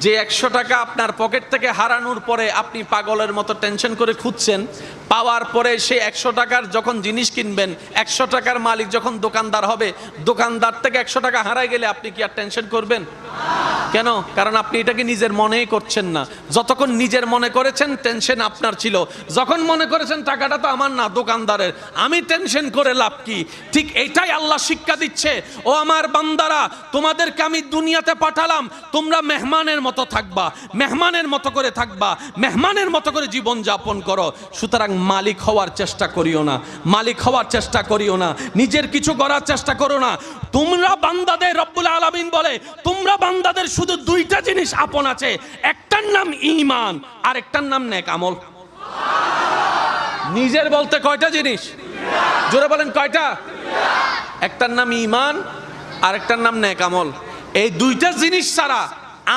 যে 100 টাকা আপনার পকেট থেকে হারানোর পরে আপনি পাগলের মতো টেনশন করে খুঁজছেন, পাওয়ার পরে সেই 100 টাকার যখন জিনিস কিনবেন, 100 টাকার মালিক যখন দোকানদার হবে, দোকানদার থেকে 100 টাকা হারায় গেলে আপনি কি আর টেনশন করবেন? কেন? কারণ আপনি এটাকে নিজের মনেই করছেন না। যতক্ষণ নিজের মনে করেছেন টেনশন আপনার ছিল, যখন মনে করেছেন টাকাটা তো আমার না, দোকানদারের, আমি টেনশন করে লাভ কি? ঠিক এইটাই আল্লাহ শিক্ষা দিচ্ছে, ও আমার বান্দারা, তোমাদেরকে আমি দুনিয়াতে পাঠালাম, তোমরা মেহমানের মতো থাকবা, মেহমানের মতো করে থাকবা, মেহমানের মতো করে জীবন যাপন করো। সুতরাং মালিক হওয়ার চেষ্টা করিও না, মালিক হওয়ার চেষ্টা করিও না, নিজের কিছু করার চেষ্টা করো না। তোমরা বান্দাদের, রব্বুল আলামিন বলে, তোমরা বান্দাদের শুধু দুইটা জিনিস আপন আছে, একটার নাম ঈমান আর একটার নাম নেক আমল। নিজের বলতে কয়টা জিনিস? জোরে বলেন কয়টা? একটার নাম ঈমান আর একটার নাম নেক আমল। এই দুইটা জিনিস ছাড়া